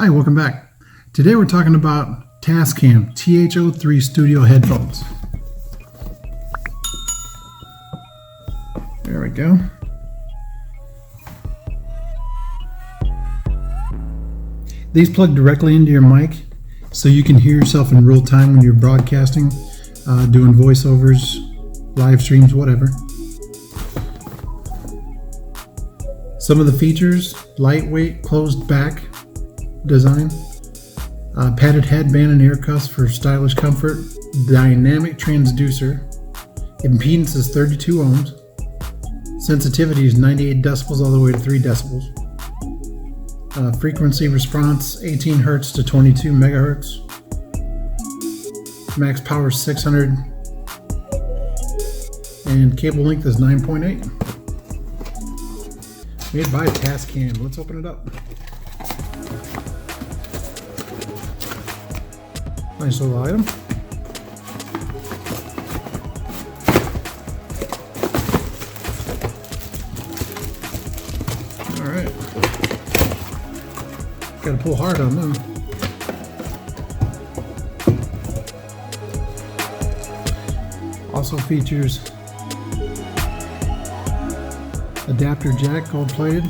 Hi, welcome back. Today we're talking about Tascam TH-03 studio headphones. There we go. These plug directly into your mic so you can hear yourself in real time when you're broadcasting, doing voiceovers, live streams, whatever. Some of the features: lightweight, closed back design, padded headband and ear cuffs for stylish comfort, dynamic transducer, impedance is 32 ohms, sensitivity is 98 decibels all the way to 3 decibels, frequency response 18 hertz to 22 megahertz, max power 600, and cable length is 9.8. Made by Tascam. Let's open it up. Nice little item. Alright. Gotta pull hard on them. Also features adapter jack, gold plated.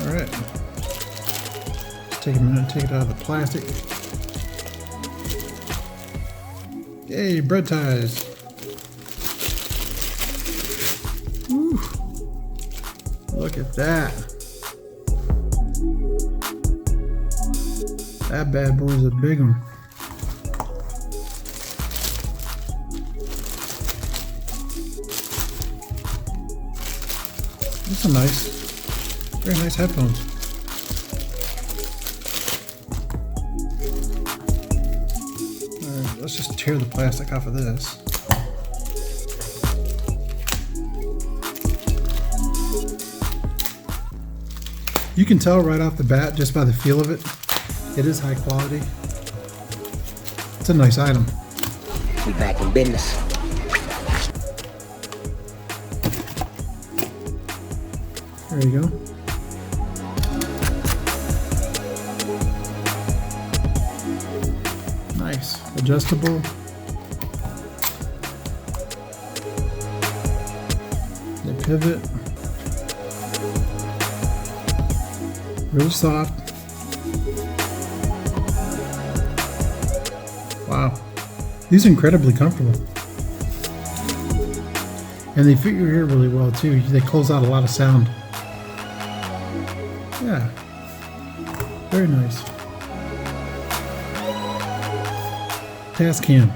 Alright. Take a minute to take it out of the plastic. Yay, bread ties. Woo. Look at that. That bad boy's a big one. These are nice, very nice headphones. Alright, let's just tear the plastic off of this. You can tell right off the bat, just by the feel of it, it is high quality. It's a nice item. We back in business. There you go. Nice. Adjustable. The pivot. Really soft. Wow. These are incredibly comfortable. And they fit your ear really well too. They close out a lot of sound. Yeah, very nice. Tascam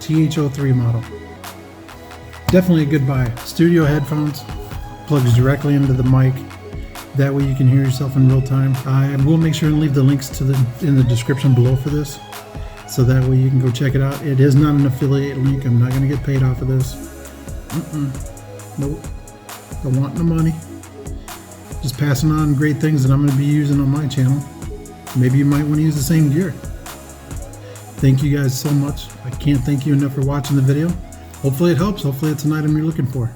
TH-03 model. Definitely a good buy. Studio headphones, plugs directly into the mic. That way you can hear yourself in real time. I will make sure and leave the links to in the description below for this, so that way you can go check it out. It is not an affiliate link. I'm not going to get paid off of this. Nope. Don't want no money. Just passing on great things that I'm going to be using on my channel. Maybe you might want to use the same gear. Thank you guys so much. I can't thank you enough for watching the video. Hopefully it helps. Hopefully it's an item you're looking for.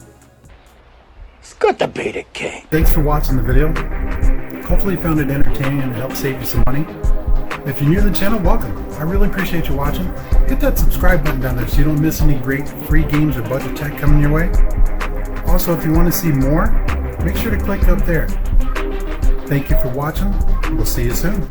It's good to be the king. Thanks for watching the video. Hopefully you found it entertaining and it helped save you some money. If you're new to the channel, welcome. I really appreciate you watching. Hit that subscribe button down there so you don't miss any great free games or budget tech coming your way. Also, if you want to see more, make sure to click up there. Thank you for watching. We'll see you soon.